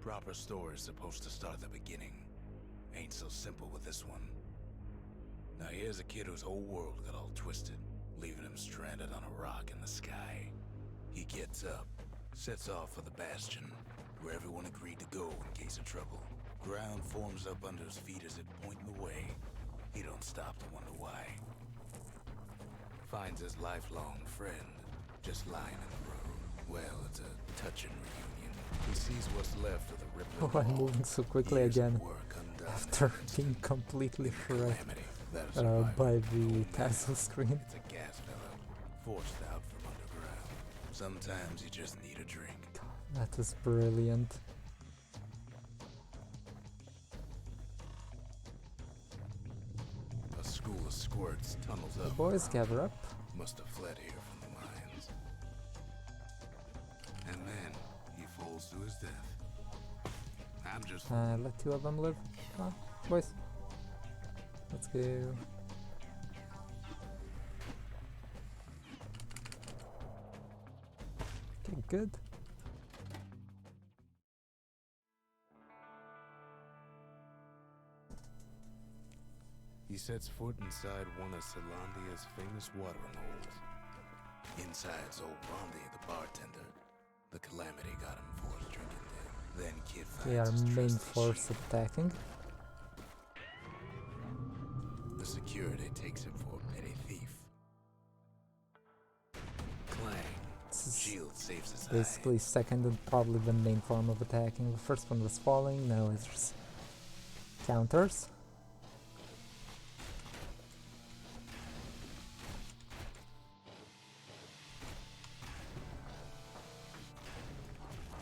Proper story is supposed to start at the beginning. Ain't so simple with this one. Now here's a kid whose whole world got all twisted, leaving him stranded on a rock in the sky. He gets up, sets off for the Bastion, where everyone agreed to go in case of trouble. Ground forms up under his feet as it pointing the way. He don't stop to wonder why. Finds his lifelong friend just lying in the road. Well, it's a touching reunion. He sees what's left of the rippling Oh, I'm wall. moving so quickly Years of again work undone. after being completely shredded Calamity that has survived by no the man. tassel screen. It's a gas fellow, forced out from underground. Sometimes you just need a drink. That is brilliant. A school of squirts tunnels The up. boys around. gather up. Must have fled here from the mines. And then he falls to his death. I'm just Let two of them live. Come on, boys. Let's go. Okay, good. He sets foot inside one of Celandia's famous watering holes. Inside's old Rondi, the bartender. The Calamity got him for his drinking day. Then Kid They are finds his main trusty force sheep. attacking. The security takes him for a petty thief. Clang. This is Shield saves his basically second and probably the main form of attacking. The first one was falling, now it's just counters. eye.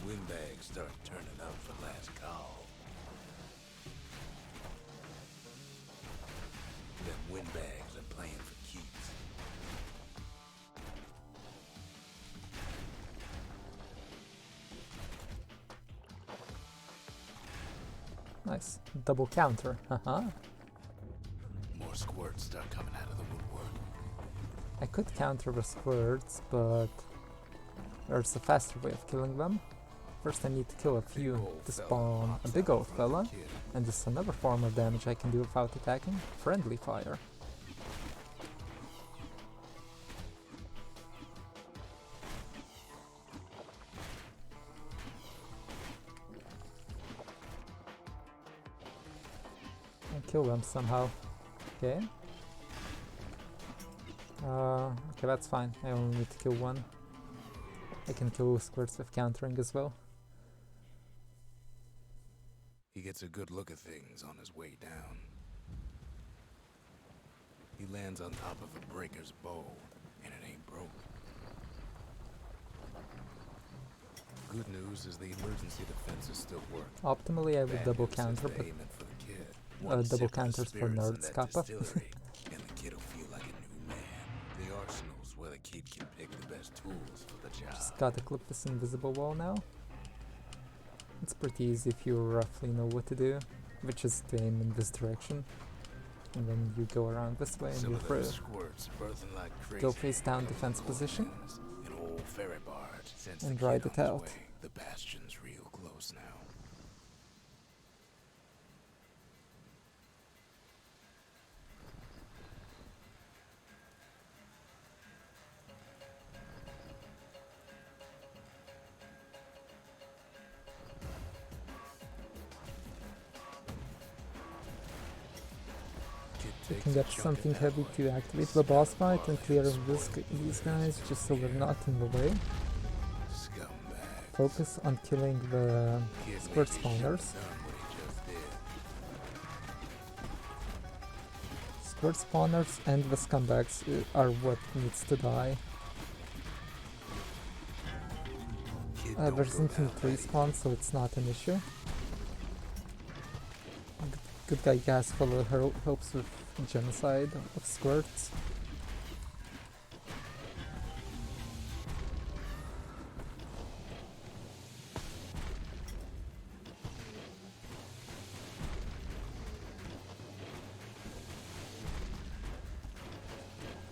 Windbags start turning up for last call. Them windbags are playing for keeps. Nice. Double counter. Haha. More squirts start coming out of the woodwork. I could counter the squirts, but there's a faster way of killing them. First I need to kill a few to spawn a big old fella, and this is another form of damage I can do without attacking. Friendly fire. And kill them somehow. Okay. Okay, that's fine. I only need to kill one. I can kill squirts with countering as well. He gets a good look at things on his way down. He lands on top of a breaker's bow, and it ain't broke. Good news is the emergency defenses still work. Optimally I would Bad double news is counter, they but aiming for the kid. One sip double of the counters for spirits in nerds, that Kappa. distillery, and the kid'll feel like a new man. The arsenal's where the kid can pick the best tools for the job. Just gotta clip this invisible wall now. It's pretty easy if you roughly know what to do, which is to aim in this direction. And then you go around this way and Some you're of them through. squirts birthing like crazy. Go face down defense position. An old ferry barge sends And the ride kid it on his out. way. The bastion's real close now. Kid You takes can a get chunk of something that heavy wood. to activate the boss fight and clear these guys just so we're not in the way. Scumbag. Focus on killing the Kid squirt maybe should've spawners. done what he just did. Squirt spawners and the scumbags are what needs to die. Kid don't There's go infinite down that respawn, so it's not an issue. Good guy gas full of hopes with genocide of squirts.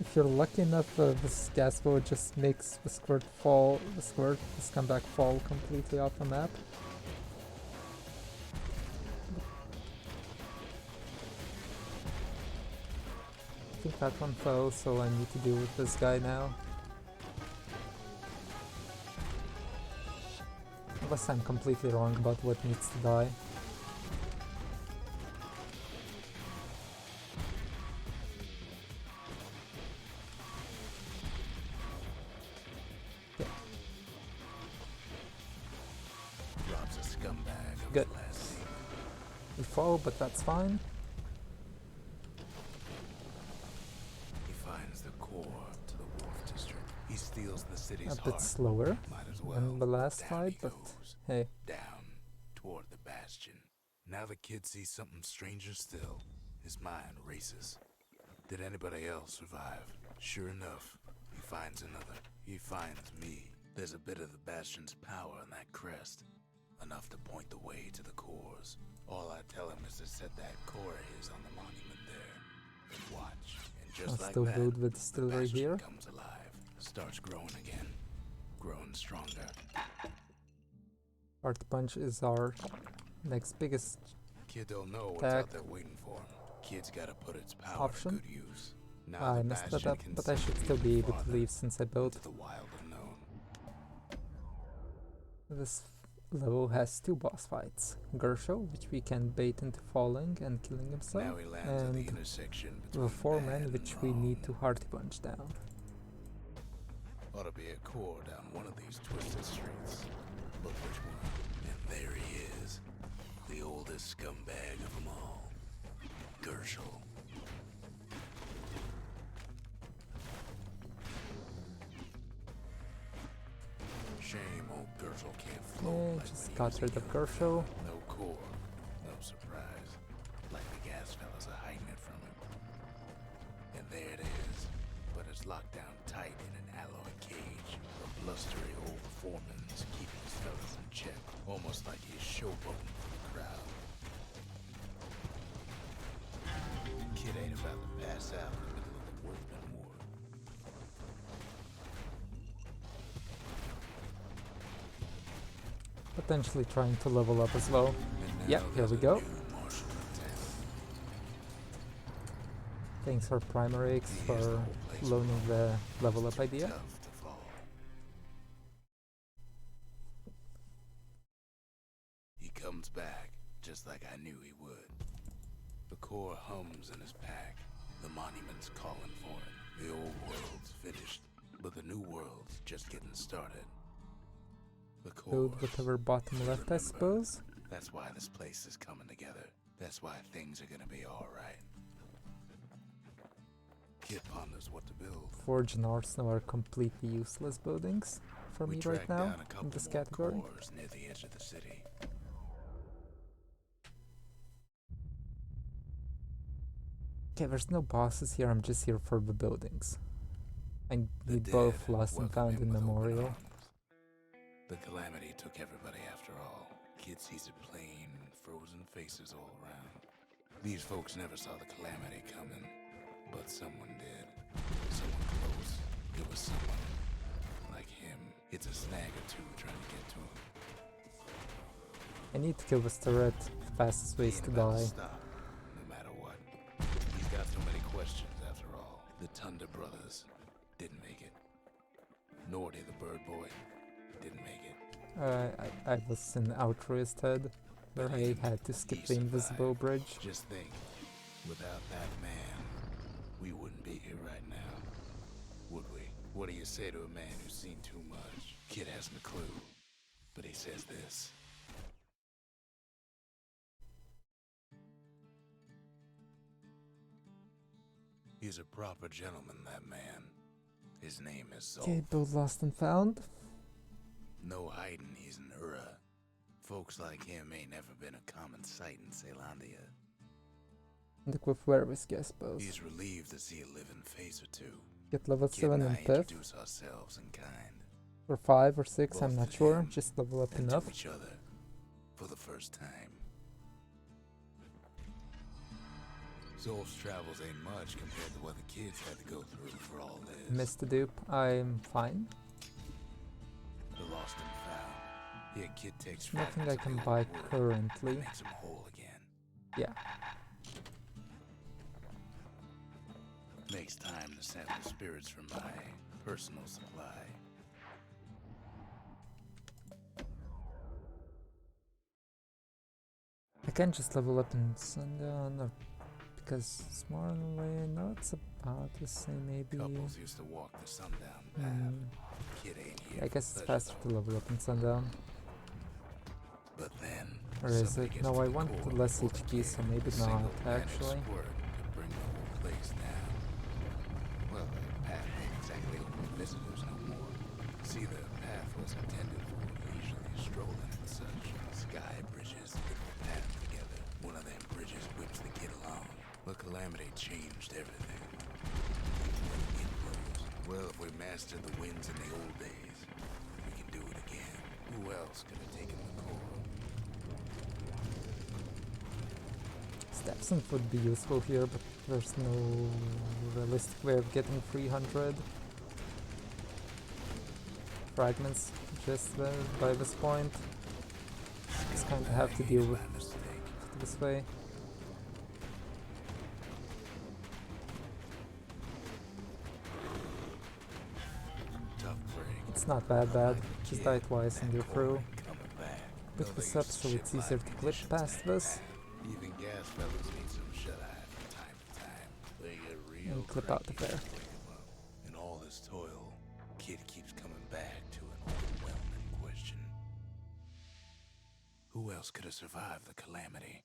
If you're lucky enough, this gas bow just makes the squirt, the scumbag fall completely off the map. think that one fell, so I need to deal with this guy now. Unless I'm completely wrong about what needs to die. Yeah. Rob's a scumbag of Good. the last league. We fall, but that's fine. He finds the core to the Wolf District. He steals the city's A bit heart. slower Might as well. than the last Down fight, he but goes. hey. Down toward the bastion. Now the kid sees something stranger still. His mind races. Did anybody else survive? Sure enough, he finds another. He finds me. There's a bit of the bastion's power in that crest. Enough to point the way to the cores. All I tell him is to set that core of his on the monument there. And watch. And just I'll like still that, build with the distillery bastion here. comes alive. Starts growing again. Growing stronger. Heart Punch is our next biggest Kid don't know what's Attack. out there waiting for him. Kid's gotta put its power Option. to good use. Now I the messed that bastion up, can but I send should me still be even able to farther leave since I built. into the wild unknown. This level has 2 boss fights. Gershel, which we can bait into falling and killing himself, Now he lands at the and intersection the between 4-man, bad and which we need to wrong. Hearty Punch down. Ought to be a core down one of these twisted streets. But which one? And there he is. The oldest scumbag of them all. Gershel. Shame old Gershel can't float Yeah, like just when he got was rid a of young Gershel. fella. No core. No surprise. Like the gas fellas are hiding it from him. And there it is. But it's locked down tight in an alloy cage. A blustery old foreman is keeping his fellas in check. Almost like he's showboating for the crowd. Kid ain't about to pass out in the middle of the workman ward. Potentially trying to level up as well. And now Yep, here there's we a go. new marshal in town. Thanks for Primarex He is for the whole place loaning full. the level It's up too idea. tough to fall. He comes back, just like I knew he would. The core hums in his pack. The monument's calling for it. The old world's finished, but the new world's just getting started. The core. Build whatever bottom left, I remember. suppose. That's why this place is coming together. That's why things are gonna be alright. Kid ponders what to build. Forge and Arsenal are completely useless buildings for We me right tracked now down a couple in this more category. cores near the edge of the city. Okay, there's no bosses here, I'm just here for the buildings. I The need both dead Lost and welcome Found him in with open Memorial. arms. The calamity took everybody after all. Kid sees it plain, frozen faces all around. These folks never saw the calamity coming, but someone did. Someone close. It was someone like him. It's a snag or two trying to get to him. I need to kill this turret. The fastest way He is ain't to about die. stop, no matter what. He's got so many questions after all. The Thunder brothers didn't make it. Nordy the bird boy didn't make it. I was in Altruist Head, where I had to skip He the invisible survived. bridge. Just think, without that man, we wouldn't be here right now, would we? What do you say to a man who's seen too much? Kid hasn't a clue, but he says this. He's a proper gentleman, that man. His name is Zolf. Okay, build Lost and Found. No hiding he's an Ura. Folks like him ain't never been a common sight in Celandia. And equip Were Whiskey, I suppose. He's relieved to see a living face or two. Get level Kid 7 and and I Piff. introduce ourselves in kind, Or 5 or 6, I'm Both not to sure. him Just level up and enough. to each other for the first time. Zolf's travels ain't much compared to what the kids had to go through for all this. Missed the dupe. I'm fine. The lost and found. Yeah, kid takes Nothing I fragments of can the old buy world currently. and makes him whole again. Yeah. Makes time to sample spirits from my personal supply. I can't just level up in Sundown, no, because Smart Way, no, it's about the same, maybe. Couples used to walk the sundown path. Kid ain't here. I guess it's faster to level up in Sundown. But then, Or is it? No, I want less HP, so maybe not, actually. Could bring the whole place down. Well, the path ain't exactly open to visitors no more. See, the path was intended for leisurely strolling and such. Sky bridges put the path together. One of them bridges whips the kid along. But Calamity changed everything. When the wind blows, well, if we mastered the winds in the old days, we can do it again. Who else could have taken the core? Stepson would be useful here, but there's no realistic way of getting 300 fragments just by this point. Just kind of have to deal with it this way. It's not bad, just die twice and you're through. Pick this up so it's easier to clip past this. Even gas fellows need some shut-eye from time to time. They get real And clip out the flare. In all this toil, Kid keeps coming back to an overwhelming question. Who else could have survived the Calamity?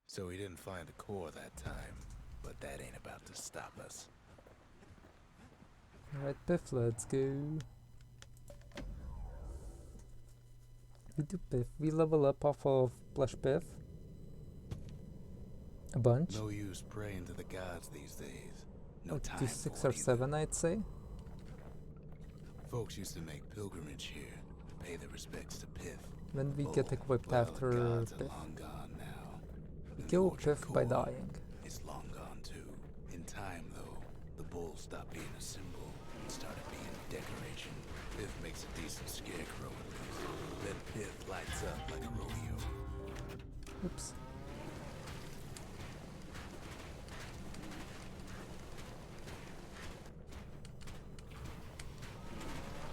So he didn't find a core that time, but that ain't about to stop us. Alright, Piff, let's go. We do Piff. We level up off of Plush Piff. A bunch. No use praying to the gods these days. No Like time to for 6 one or either. 7, I'd say. Folks used to make pilgrimage here to pay their respects to Piff. When we get equipped well, after the gods Piff. are long gone now. We And kill the orchard Piff by core dying. is long gone too. In time, though, the bull stopped being a symbol and started being a decoration. Piff makes a decent scarecrow at least. Then Piff lights up like a rodeo. Oops.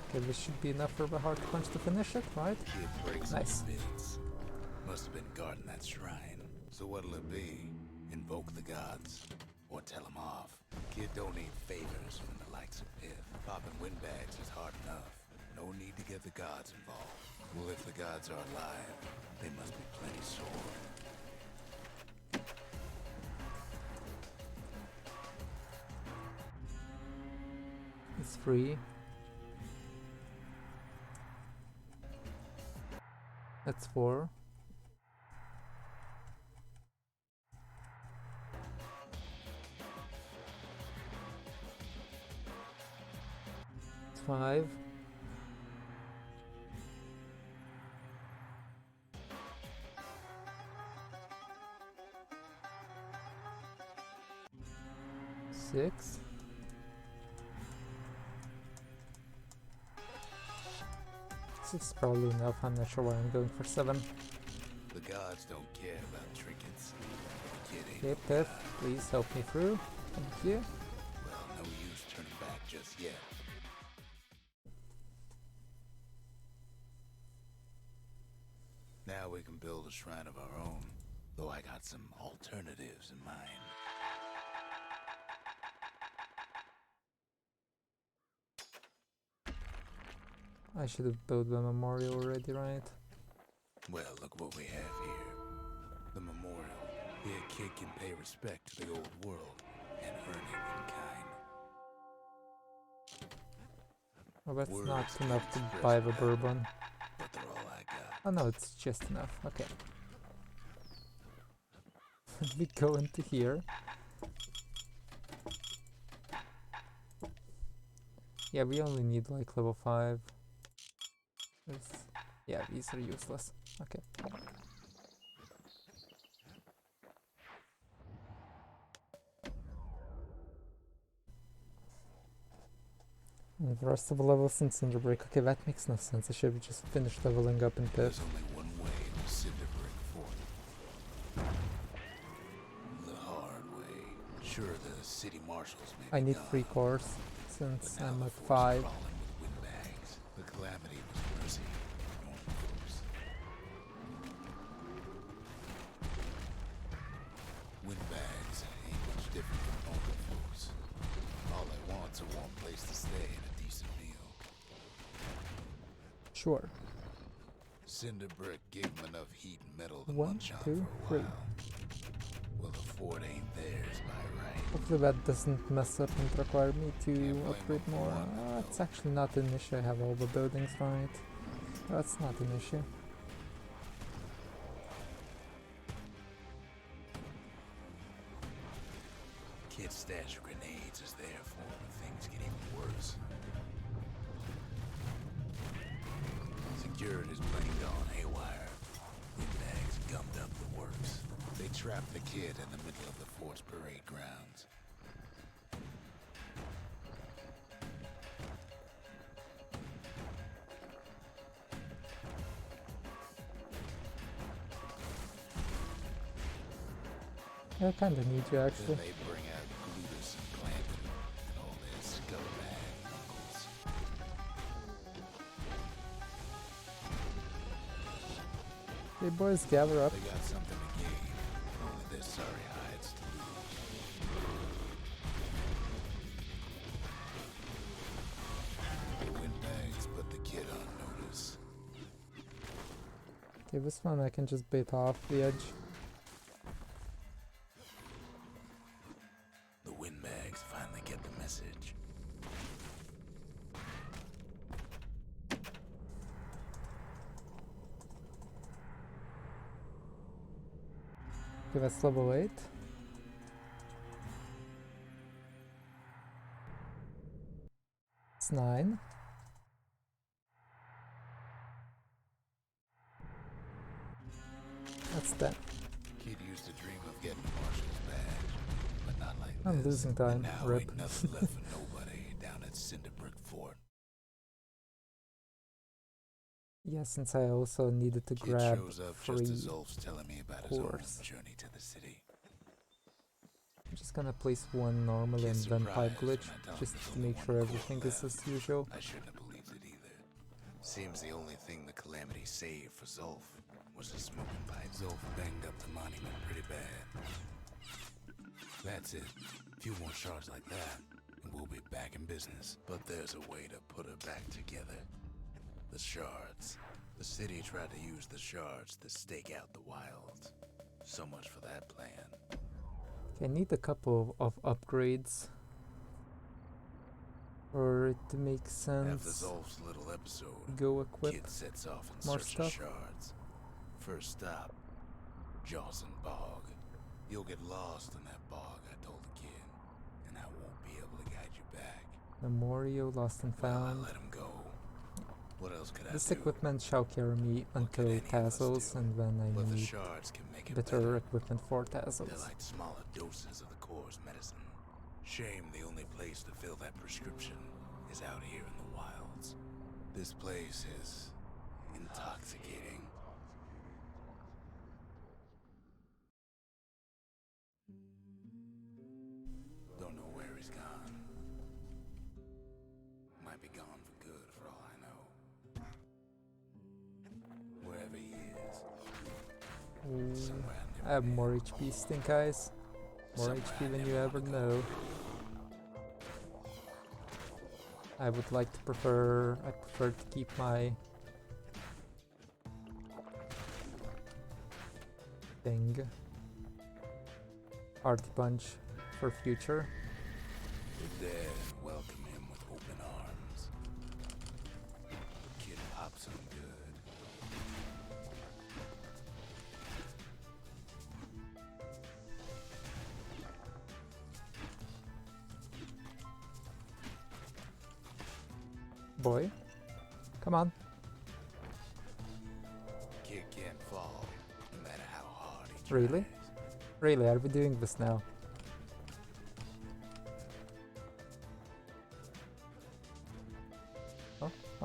Okay, this should be enough for the hard punch to finish it, right? Kid breaks Nice. him to bits. Must have been guarding that shrine. So what'll it be? Invoke the gods? Or tell them off? Kid don't need favors from the likes of Piff. Popping windbags is hard enough. No need to get the gods involved. Well, if the gods are alive, they must be plenty sore. It's free. That's 4. It's 5. Six. This is probably enough. I'm not sure why I'm going for 7. The gods don't care about trinkets. The kid ain't Okay, no Piff, god. please help me through. Thank you. Well, no use turning back just yet. Now we can build a shrine of our own, though I got some alternatives in mind. I should have built the memorial already, right? Well, look what we have here. The memorial. Here kid can pay respect to the old world and earn it in kind. Well, that's Words not can't enough to express buy the that. bourbon. But they're all I got. Oh no, it's just enough. Okay. We go into here. Yeah, we only need like level 5. Yeah, these are useless. Okay. And the rest of the levels in Cinderbreak. Okay, that makes no sense. I should have just finished leveling up in Pip. There's only one way to Cinderbrick Fort. The hard way. Sure, the city marshals may I be need gone, 3 cores but since now I'm the at fort's 5. crawling with windbags. The calamity was mercy for normal folks. Windbags ain't much different from normal folks. All they want's a warm place to stay and a decent meal. Sure. Cinderbrick gave them enough heat and metal to 1, munch on 2, for a 3. while. Well, the fort ain't theirs by right. Hopefully that doesn't mess up and require me to blame upgrade them for more. wanting It's actually not an issue. I have all the buildings right. That's not an issue. Kid's stash of grenades is there for when things get even worse. Security's plain gone haywire. Windbags gummed up the works. They trapped the kid in the middle of the fort's parade grounds. I kinda need you Then actually. they bring out Glutus and Planton and all their scumbag uncles. Hey boys, gather up. They got something to gain, only their sorry hides to lose. The windbags put the kid on notice. Okay, this one I can just bait off the edge. The windbags finally get the message. Okay, that's level 8. It's 9. That's 10. Kid used to dream of getting the marshal's badge, but not like I'm this. losing time. And now Rip. ain't nothing left for nobody down at Cinderbrick Fort. Yeah, since I also needed to Kid grab shows up just 3. as Ulf's telling me about his own cores. journey to the city. I'm just gonna place one normally and Kid's then pipe surprised when glitch, I tell him just there's to only make one sure core everything is left. as usual. I shouldn't have believed it either. Seems the only thing the Calamity saved for Zulf was a smoking pipe. Zulf banged up the monument pretty bad. That's it. A few more shards like that, and we'll be back in business. But there's a way to put her back together. The shards. The city tried to use the shards to stake out the wilds. So much for that plan. Okay, I need a couple of upgrades for it to make After sense. Zulf's little episode, Go equip. Kid sets off in more search stuff. of shards. First stop, Jawson Bog. You'll get lost in that bog, I told the kid, and I won't be able to guide you back. Memorial lost and Well, I found. let him go. What else could This I do? equipment shall carry me What could until any of us tassels, do? and then But I the need shards can make it better better. equipment for They're tassels. like smaller doses of the core's medicine. Shame the only place to fill that prescription is out here in the wilds. This place is intoxicating. Don't know where he's gone. Might be gone for good for all I know. Wherever he is, somewhere I have more HP, stink eyes. More HP than you ever know. I would like to prefer. I prefer to keep my thing. Arty Punch for future. The dead welcome him with open arms. The kid pops him good. Boy, come on. Kid can't fall, no matter how hard he tries. Really? Really, are we doing this now?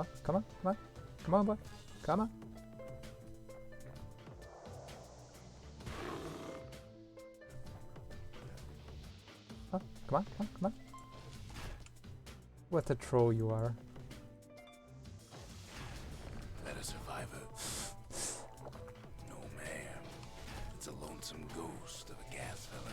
Oh, come on, come on. Come on, boy. Come on. Oh, come on, come on, come on. What a troll you are. Better survivor. No, ma'am. It's a lonesome ghost of a gas fella.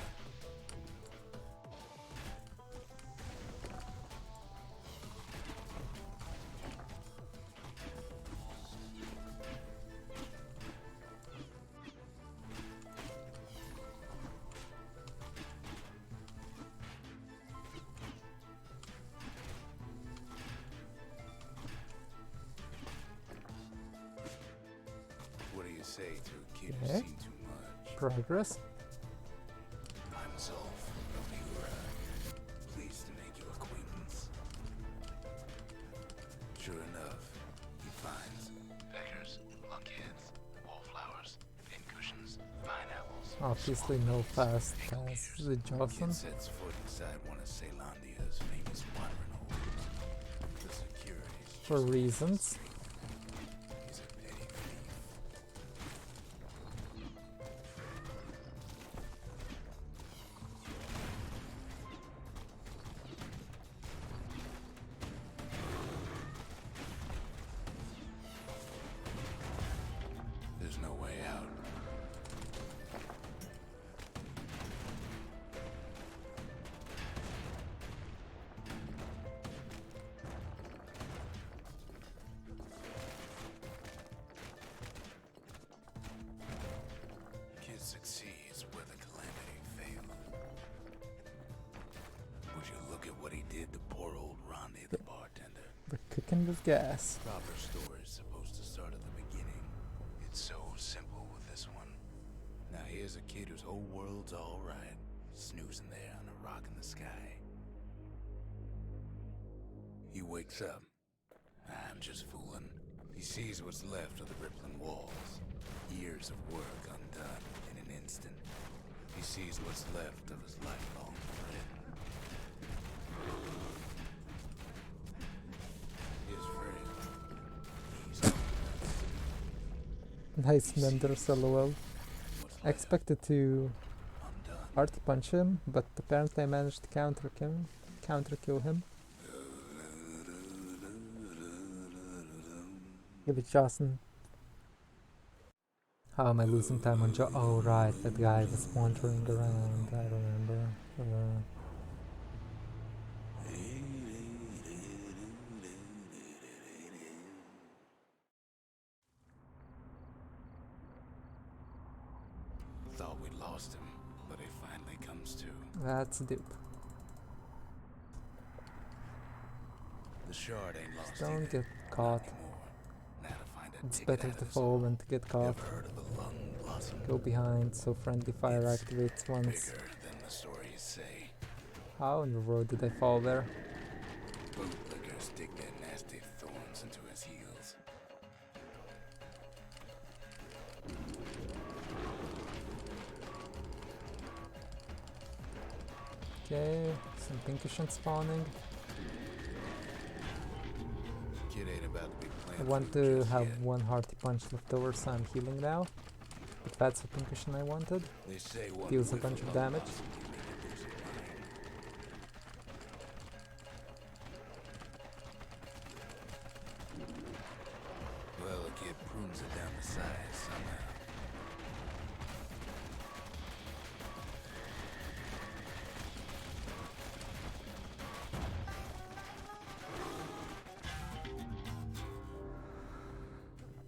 What do you say to a kid who's Okay. seen too much? Progress. I'm Zolf of Ura. Pleased to make your acquaintance. Sure enough, he finds beggars, lunkheads, wallflowers, pincushions, pineapples. Obviously no fast as the Kid Jocelyn. sets foot inside one of Ceylondia's famous watering holes. The security's For just reasons. he's a petty thief. There's no way out. Kid succeeds where the calamity failed. Would you look at what he did to poor old Rondi the bartender? We're cooking with gas. Proper story's supposed to start at the beginning. It's so simple with this one. Now here's a kid whose whole world's alright, snoozing there on a rock in the sky. He wakes up. I'm just fooling. He sees what's left of the rippling walls. Years of work undone in an instant. He sees what's left of his lifelong friend. His friend. He's Nice Menders LOL. what's I expected to undone. hard punch him, but apparently I managed to counter kill him. Give it Jocelyn. How am I losing time on Oh right, that guy was wandering around, I remember. Thought we lost him, but he finally comes to. That's a dupe. The shard ain't lost Don't either. get caught. Not anymore. Now to find a It's ticket better out to of his fall hole. than to get caught. Ever heard of the lung blossom? Go behind so friendly fire It's activates once. Bigger than the stories say. How in the world did I fall there? Bootlickers dig their nasty thorns into his heels. Okay, some pincushion spawning. Kid ain't about to be I playing want fruit to just have yet. one hearty punch left over, so I'm healing now. If that's the pincushion I wanted. They say one Deals a whiff bunch of lung damage. blossom can make a lose your mind. Well, the kid prunes it down to size somehow.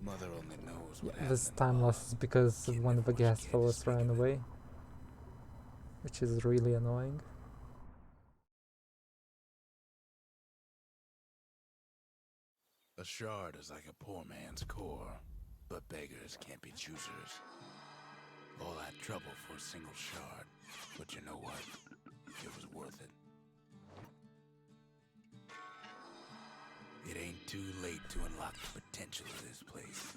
Mother only knows what This happened time in loss is because Kid one of the never gas forgets fellas speaking ran of it. away. Which is really annoying. A shard is like a poor man's core, but beggars can't be choosers. All that trouble for a single shard, but you know what? It was worth it. It ain't too late to unlock the potential of this place.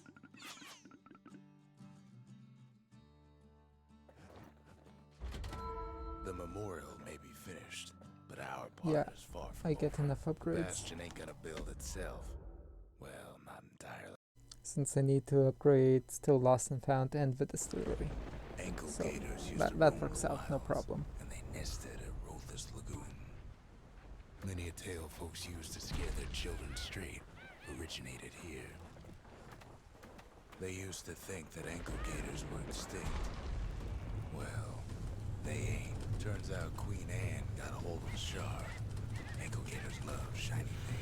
The memorial may be finished, but our part Yeah, is far from I get over. enough upgrades. Bastion ain't gonna build itself. since I need to upgrade Still Lost and Found and the distillery. Ankle So gators used to that roam works the out, no wilds, problem. and they nested at Rothus Lagoon. Many a tale folks used to scare their children straight originated here. They used to think that ankle gators were extinct. Well, they ain't. Turns out Queen Anne got a hold of the shard. Ankle gators love shiny things.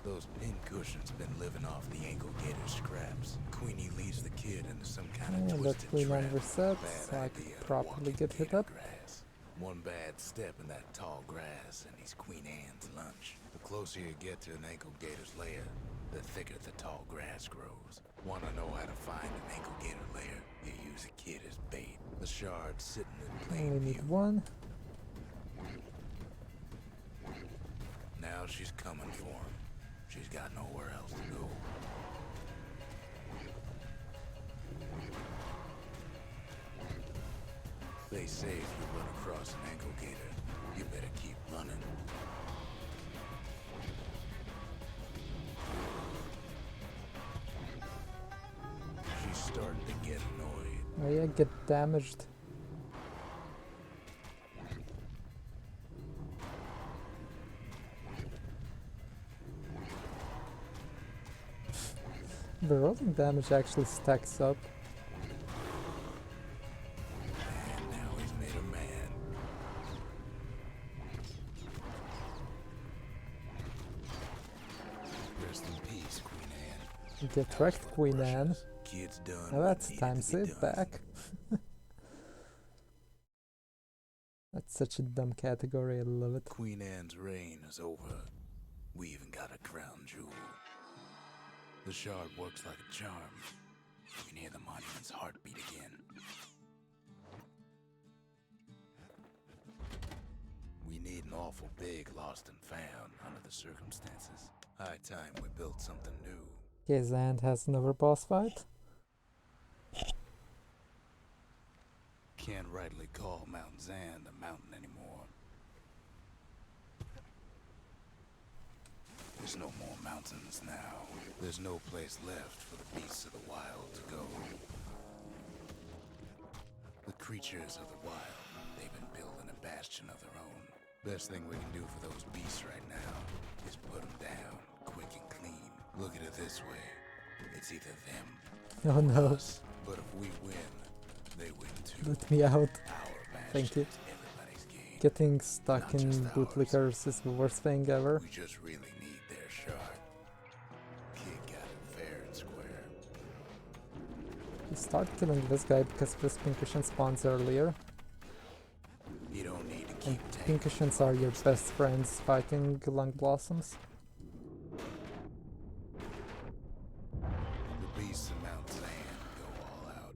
Those pin cushions been living off the ankle gator scraps. Queenie leads the kid into some kind of And twisted let Queen trap. Anne reset, Bad so I idea could to properly walk in get hit gator up. grass. One bad step in that tall grass and he's Queen Anne's lunch. The closer you get to an ankle gator's lair, the thicker the tall grass grows. Want to know how to find an ankle gator lair? You use a kid as bait. The shard's sitting in plain Only view. need one. Now she's coming for him. She's got nowhere else to go. They say if you run across an ankle gator, you better keep running. She's starting to get annoyed. Oh yeah, get damaged. The rolling damage actually stacks up. And now he's made a man. Rest in peace, Queen Anne. Get That was wrecked, for the Queen Anne. brushes. Kids done Now what that's needed time to be save done. back. That's such a dumb category, I love it. Queen Anne's reign is over. We even got a crown jewel. The shard works like a charm. You can hear the monument's heartbeat again. We need an awful big lost and found under the circumstances. High time we built something new. Okay, Zand has another boss fight. Can't rightly call Mount Zand a mountain anymore. There's no more mountains now. There's no place left for the beasts of the wild to go. The creatures of the wild, they've been building a bastion of their own. Best thing we can do for those beasts right now is put them down, quick and clean. Look at it this way. It's either them Oh no, us, but if we win, they win too. let me out. Our Thank you. bastion is everybody's game. Getting stuck Not in just bootlickers is the worst thing ever. We just really need their shard. Kid got it fair and square. You start killing this guy because this Pincushion spawns earlier. You don't need to And keep taking Pincushions are your best friends fighting Lung Blossoms. the beasts of Mount Zand go all out.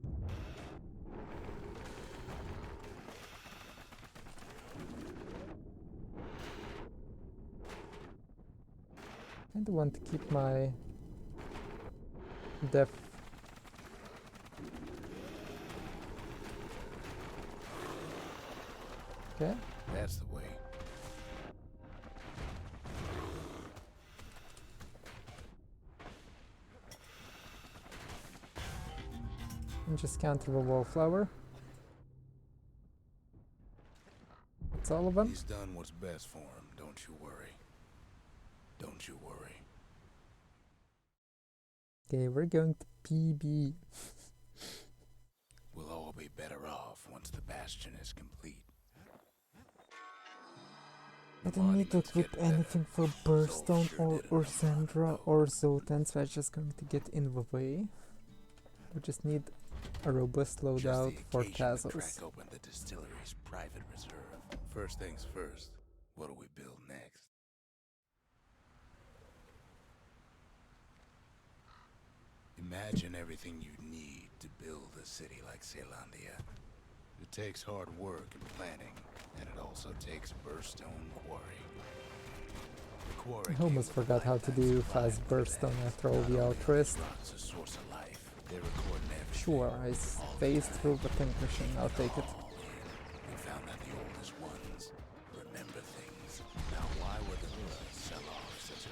I do want to keep my def. Okay, That's the way. and just counter the Wallflower. That's all of them. He's done what's best for him, don't you worry. Don't you worry. Okay, we're going to PB. We'll all be better off once the bastion is complete. I don't need to Monuments equip get better. anything for Burstone or Ursandra or Zotan, so I'm just going to get in the way. We just need a robust Just loadout the for occasion to Tazos. crack open the distillery's private reserve. First things first, what do we build next? Imagine everything you'd need to build a city like Caelondia. It takes hard work and planning, and it also takes Burstone Quarry. The quarry I almost came with forgot how to lifetimes do of fast life Burstone today. after all Not the only are Outrist. these rocks a source of life, they record everything. Sure, I phased through the Pincushion, I'll take it. All in, and found that the oldest ones remember things. Now, why would the Hura sell off such a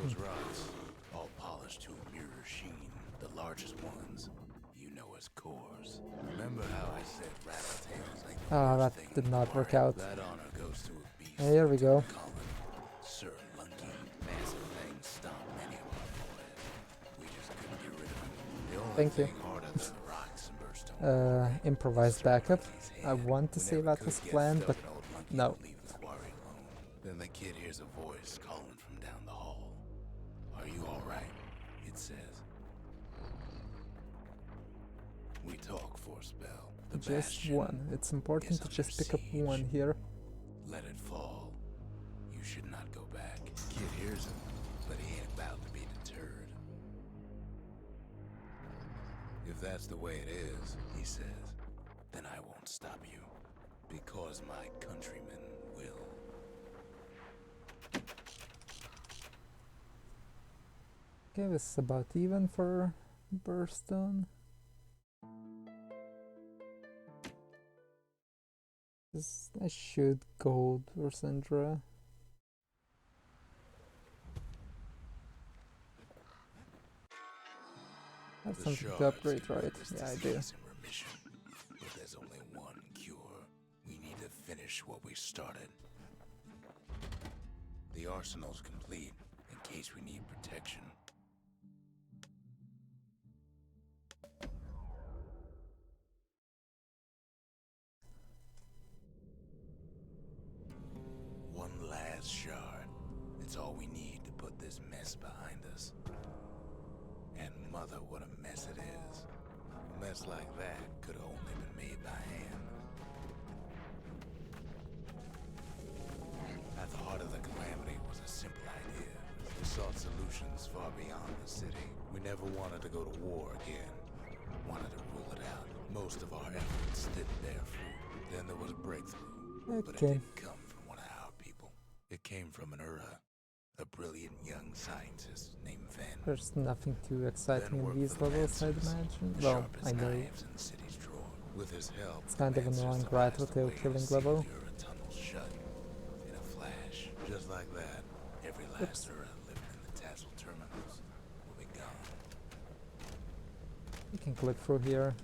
Those rocks, all polished to a mirror sheen, the largest ones, you know as cores. Remember how I said Rattletails ain't the Ah, worst that thing did in the not work park? out. That honor goes to a beast. Here we go. Colin, Sir Lunky, massive things stomp many of our boys. We just couldn't get rid of them. The only Thank you. thing harder than the rocks and Burstone Improvised backup. I want to say that was planned, but no. Leave the quarry alone. Then the kid hears a voice calling from down the hall. Are you all right? It says. We talk for a spell. The Just bastion, one. It's important is to just under pick up one siege. here. Let it fall. You should not go back. Kid hears him, but he ain't about to be deterred. If that's the way it is, he says, then I won't stop you. Because my countrymen will. Okay, this is about even for Burstone. I should gold or Syndra. That's The something to shards upgrade, can right? rid this Yeah, I do. disease in remission, but there's only one cure. We need to finish what we started. The arsenal's complete in case we need protection. One last shard. It's all we need to put this mess behind us. And mother, what a mess it is. A mess like that could have only been made by hand. At the heart of the calamity was a simple idea. We sought solutions far beyond the city. We never wanted to go to war again. Wanted to rule it out. Most of our efforts didn't bear fruit. Then there was a breakthrough. But it Okay. didn't come from one of our people. It came from an Ura, a brilliant young scientist named Ven. There's nothing too exciting Ven in worked these for the levels, I'd Lancers, imagine. the Well, sharpest I know. knives in the city's drawer. With his help, It's kind the of annoying Lancers devised a Rattletail way to killing seal level. the Ura tunnel shut in a flash. Just like that, every last Oops. Ura living in the Tassel terminals will be gone. You can click through here.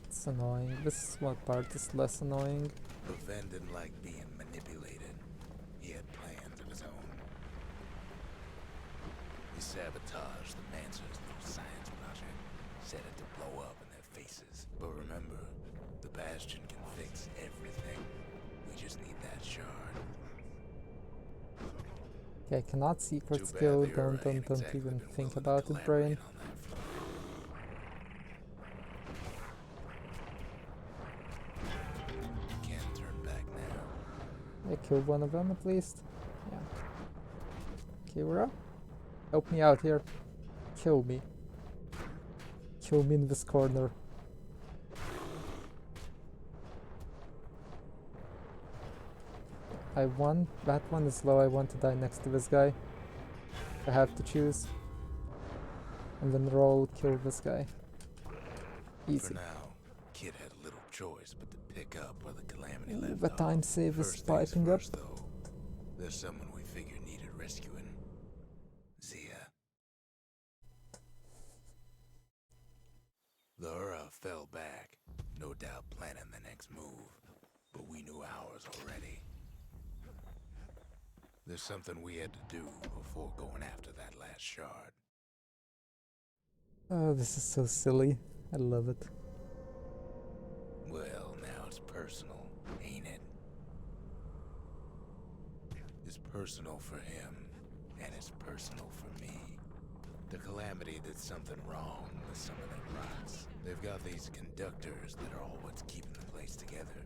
It's annoying. This is what part is less annoying. But Ven didn't like being manipulated. He had plans of his own. He sabotaged the Mancer's little science project, set it to blow up in their faces. But remember, the Bastion can fix everything. We just need that shard. Okay, cannot secret Too bad skill. the Ura ain't Don't exactly even been think willing to about it, brain. collaborate on that front. Can't turn back now. I killed one of them at least. Yeah. Okay, we're up. Help me out here. Kill me. Kill me in this corner. I won. That one is low. I want to die next to this guy. I have to choose. And then roll, kill this guy. For Easy. now, Kid had little choice but to pick up where the calamity Ooh, left the off. time save is First things piping up. first, though, there's someone we figured needed rescuing. Zia. The Ura fell back, no doubt planning the next move, but we knew ours already. There's something we had to do before going after that last shard. Oh, this is so silly. I love it. Well, now it's personal, ain't it? It's personal for him, and it's personal for me. The Calamity did something wrong with some of their rocks. They've got these conductors that are all what's keeping the place together.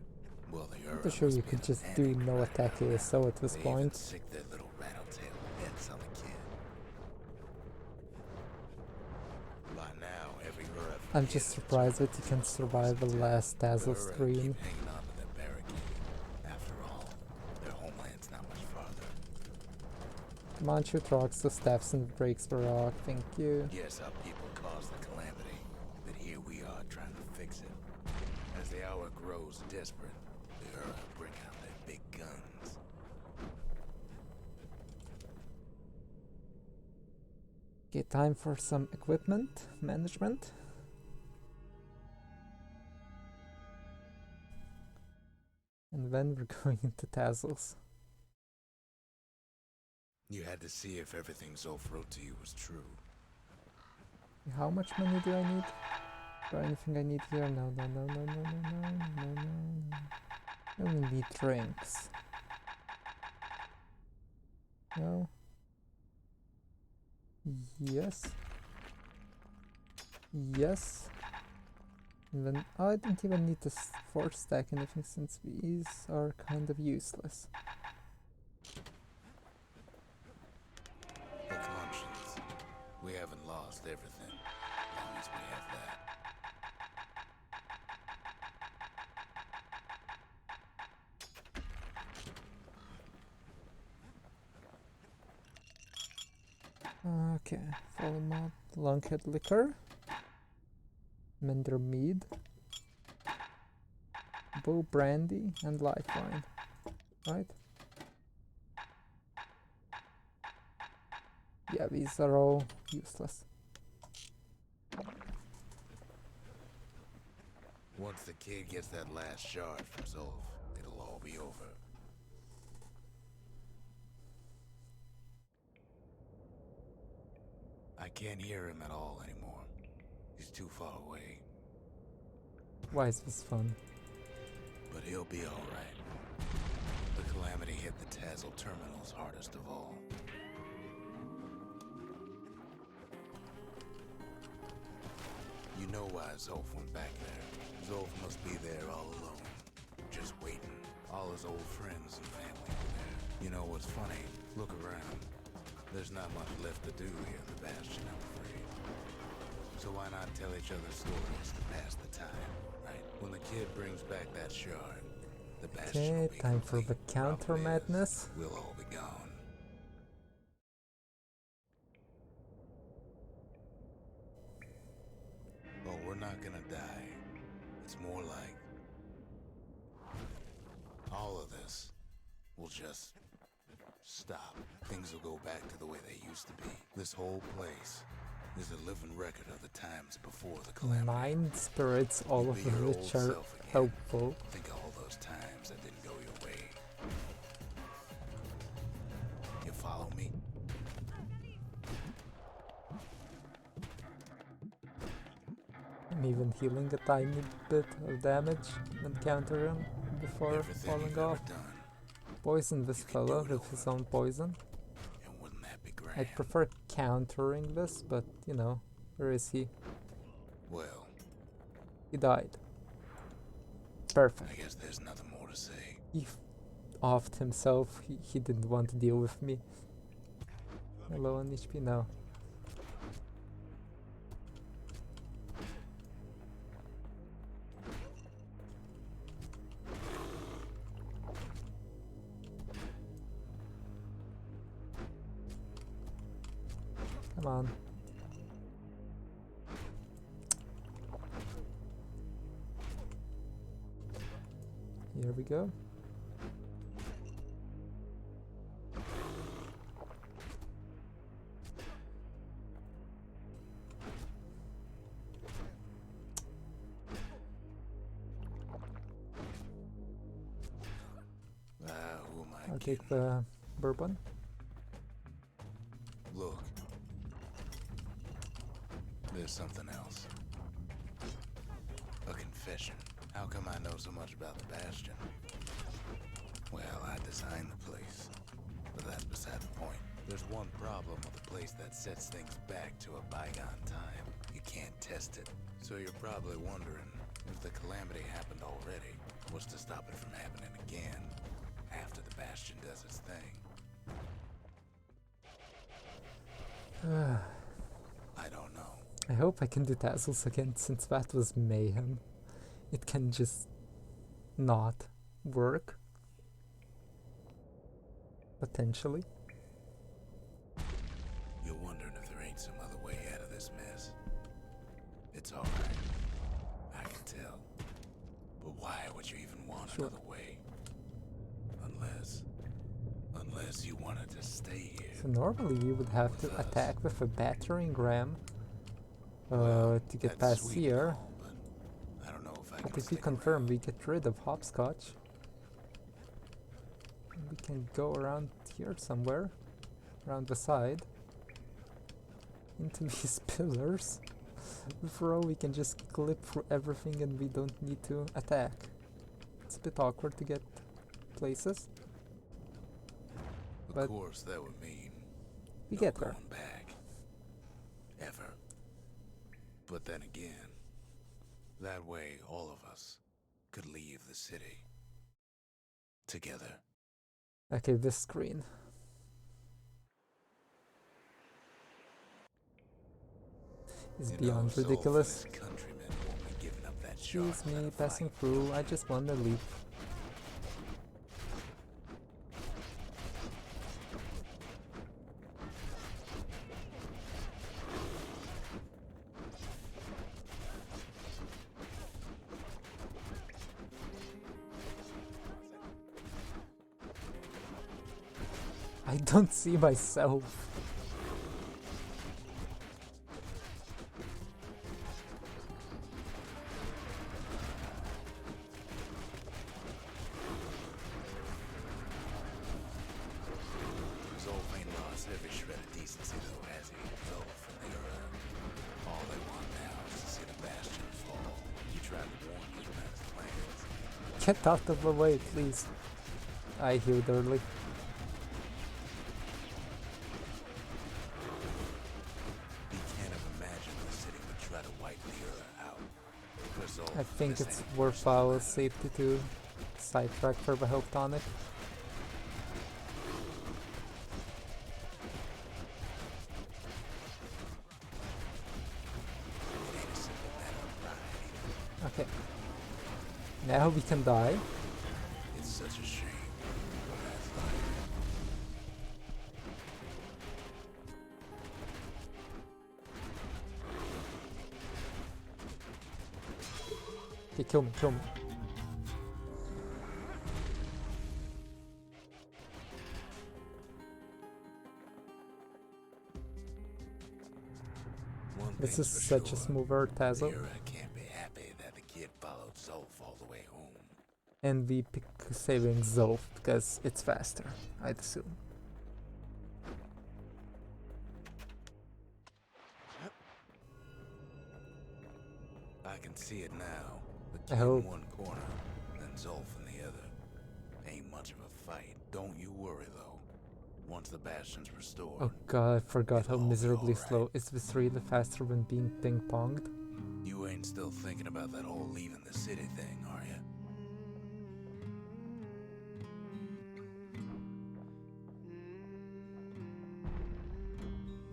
Well, the I'm Ura pretty sure must you be could in a just panic do right no about attack now. ASO at this They even point. sick their little rattletail pets on the kid. By now, every Ura I'm just surprised that you can survive the last Dazzle stream. Keep hanging on to their barricade. After all, their homeland's not much farther. Come on, shoot rocks, the staffs and breaks the rock. Thank you. Yes, our people caused the calamity, but here we are trying to fix it. As the hour grows desperate, the Ura bring out their big guns. Okay, time for some equipment management. And then we're going into tassels. You had to see if everything Zulf wrote to you was true. How much money do I need? Is there anything I need here? No, no, no, no, no, no, no, no, no, no. I only need drinks. No. Yes. Yes. And then I don't even need to force stack anything since these are kind of useless. The conscience. We haven't lost everything, as long as we have that. Okay, follow mod, lunkhead liquor, mender mead, bow brandy, and lifeline. Right? Yeah, these are all useless. Once the kid gets that last shard from Zulf, it'll all be over. I can't hear him at all anymore. He's too far away. Why is this fun? But he'll be alright. The Calamity hit the Tassel terminals hardest of all. You know why Zulf went back there. Zulf must be there all alone, just waiting. All his old friends and family were there. You know what's funny? Look around. There's not much left to do here in the Bastion, I'm afraid. So why not tell each other stories to pass the time, right? When the kid brings back that shard, the Bastion will Okay, be time for the complete. counter Problem is, madness. we'll all be gone. Oh, we're not gonna die. It's more like all of this will just stop. Things will go back to the way they used to be. This whole place is a living record of the times before the Calamity. Mind spirits, all of Be your old which are self again. helpful. Think of all those times that didn't go your way. You follow me? I'm even healing a tiny bit of damage and countering before Everything falling you've off. ever done, Poison this You can fella do it with his over. own poison. and wouldn't that be grand? I'd prefer countering this, but you know, where is he? Well, He died. I Perfect. guess there's nothing more to say. He offed himself. He didn't want to deal with me. Hello on HP now. Come on. Here we go. Who am I I'll kidding? take the bourbon. Look. There's something else. A confession. How come I know so much about the Bastion? Well, I designed the place. But that's beside the point. There's one problem with a place that sets things back to a bygone time. You can't test it. So you're probably wondering, if the Calamity happened already, what's to stop it from happening again after the Bastion does its thing? I don't know. I hope I can do tassels again since that was mayhem. It can just not work. Potentially. You're wondering if there ain't some other way out of this mess. It's alright. I can tell. But why would you even want Sure. another way? Unless you wanted to stay here. So normally you would have to attack with a battering ram to get That's past sweet and here. all, but I don't know if I But can if we stick confirm, around. we get rid of hopscotch. We can go around here somewhere, around the side, into these pillars. Before we can just clip through everything and we don't need to attack. It's a bit awkward to get places. Of But course, that would mean we no get there. going back. Ever. But then again, that way all of us could leave the city. Together. Okay, this screen. Is You beyond know, Zolf and ridiculous. his countrymen won't be giving up that Excuse shard me, without a passing fight. through. I just wanna leave. I don't see myself. Zolf ain't lost every shred of decency though, has he? Zolf and the Ura. All they want now is to see the Bastion fall. He tried to warn you about his plans. Get out of the way, please. I healed early. He can't have imagined the city would try to wipe the Ura out. For Zolf, I think this it's ain't a worth personal our matter. safety to sidetrack for the health tonic. It ain't a simple matter of pride. Okay. Now we can die. It's such a shame. That's life. Okay, kill me, kill me. One This thing's is for such a sure. smoother The Tazo. Ura can't be happy that the kid followed Zolf all the way home. And we pick saving Zolf because it's faster, I'd assume. I can see it now. The I kid hope. in one corner, then Zolf in the other. Ain't much of a fight. Don't you worry though. Once the Bastion's restored, Oh god, I forgot how It'll all be miserably alright. slow. Is this really faster than being ping-ponged? you ain't still thinking about that whole leaving the city thing, are you?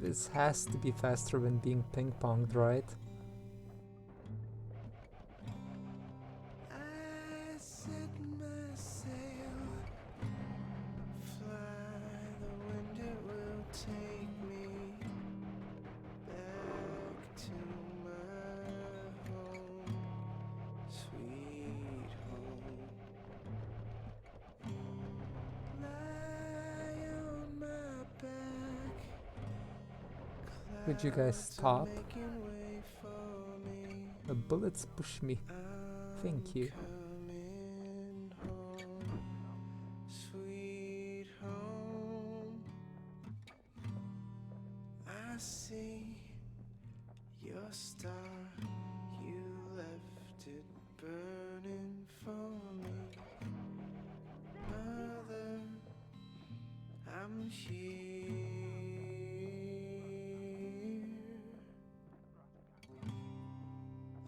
This has to be faster than being ping-ponged, right? I set my sail, fly, the wind it will take me back to my home, sweet home. Lie on my back, Would you guys clouds are stop? making way for me. The bullets push me. Thank you. Coming home, sweet home. I see your star, you left it burning for me. Mother, I'm here.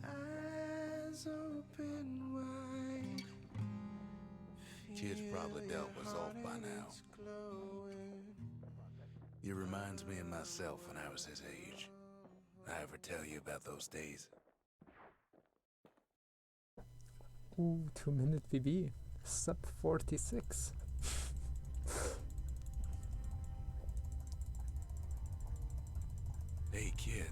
Eyes open wide. Kid's probably Feel dealt your with Zolf heart by and now. it's glowing. It reminds me of myself when I was his age. I ever tell you about those days? Ooh, 2-minute VB. Sub 46. Hey kid,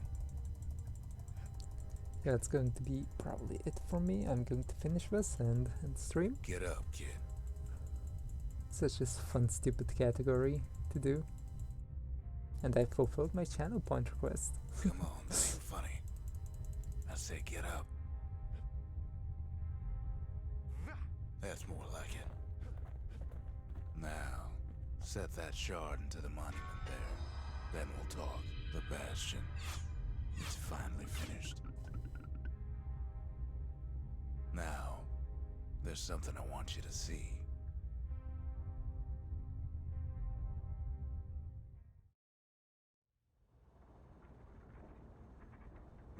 Yeah, it's going to be probably it for me. I'm going to finish this and stream. get up, kid. Such a fun, stupid category to do. And I fulfilled my channel point request. Come on, that ain't funny. I say get up. That's more like it. Now, set that shard into the monument there. Then we'll talk. The Bastion. It's finally finished. Now, there's something I want you to see.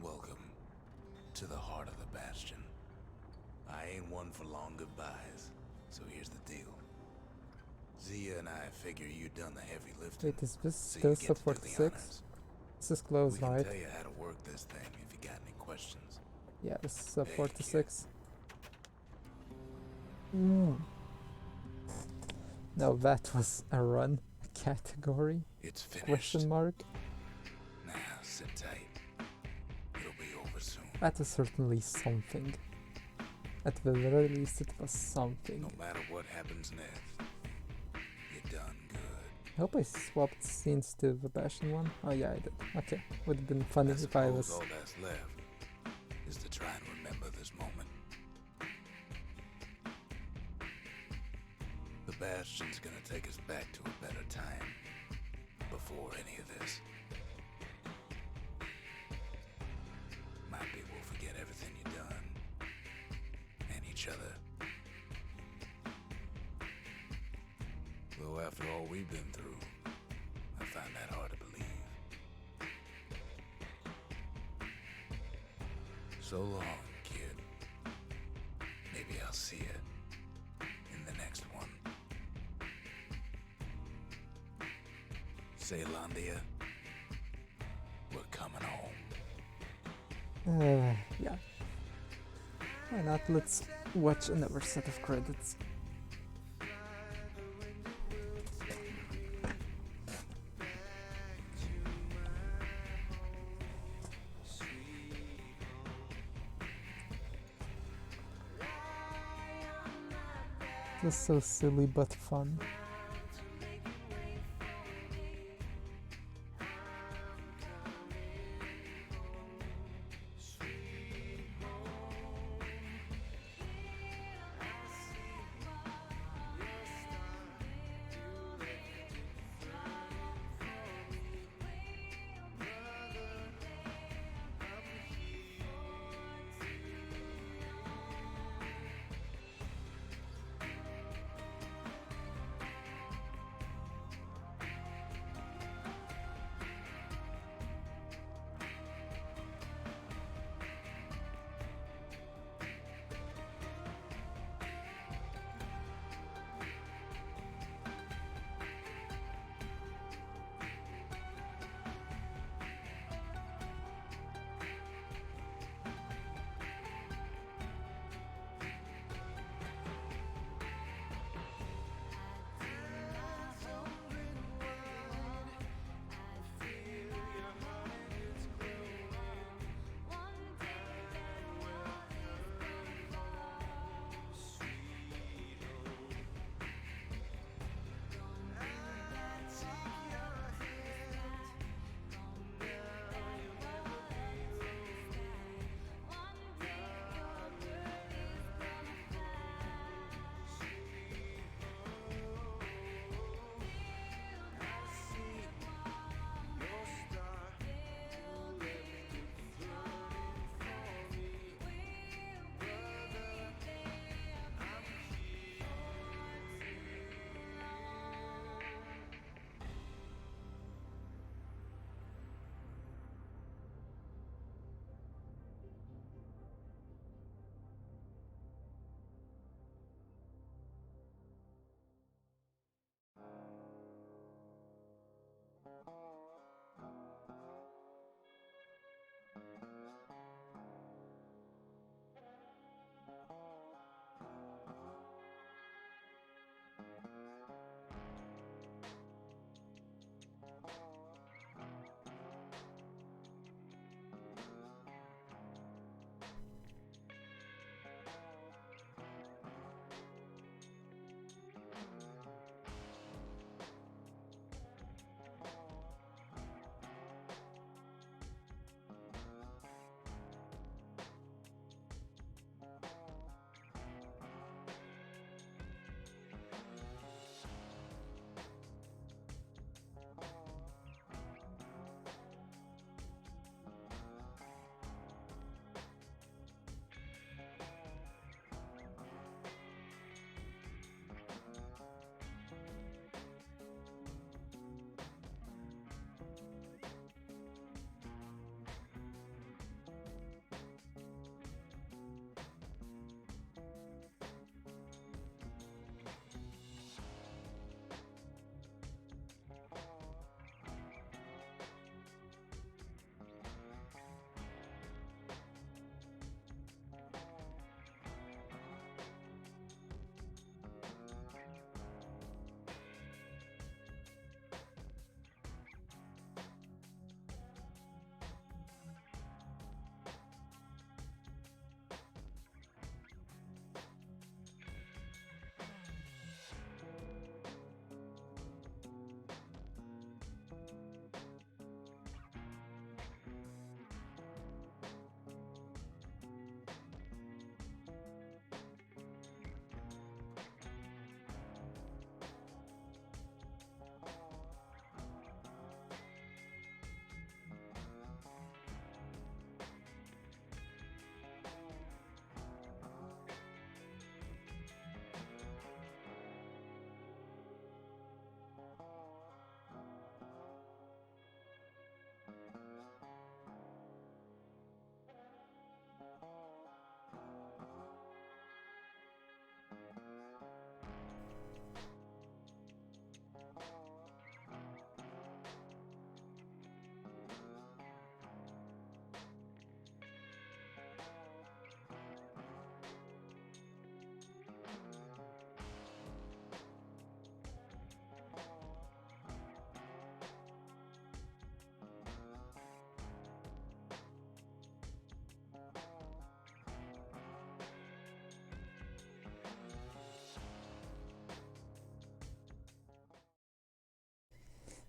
Welcome to the heart of the Bastion. I ain't one for long goodbyes, so here's the deal. Zia and I figure you done the heavy lifting. Wait, is this so still you get sub to do the 46? honors. This is close, We can right? tell you how to work this thing if you got any questions. Yeah, this is sub Hey, 46. Now that was a run category? It's finished. Question mark? Now sit tight. It'll be over soon. That is certainly something. At the very least, it was something. No matter what happens next, you done good. I hope I swapped scenes to the Bastion one. Oh yeah, I did. Okay, would have been funny I if I suppose was... all that's left is to try and remember this moment. The Bastion's gonna take us back to a better time. Before any of this. Might be we'll forget everything you've done. And each other. Though after all we've been through, I find that hard to believe. So long, kid. Maybe I'll see you in the next one. Zealandia, we're coming home. Yeah. Why not? Let's watch another set of credits. It was so silly but fun.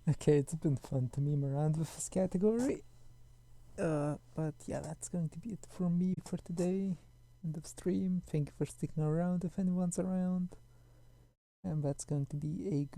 Okay, it's been fun to meme around with this category. But yeah, that's going to be it for me for today. End of stream. Thank you for sticking around if anyone's around. And that's going to be a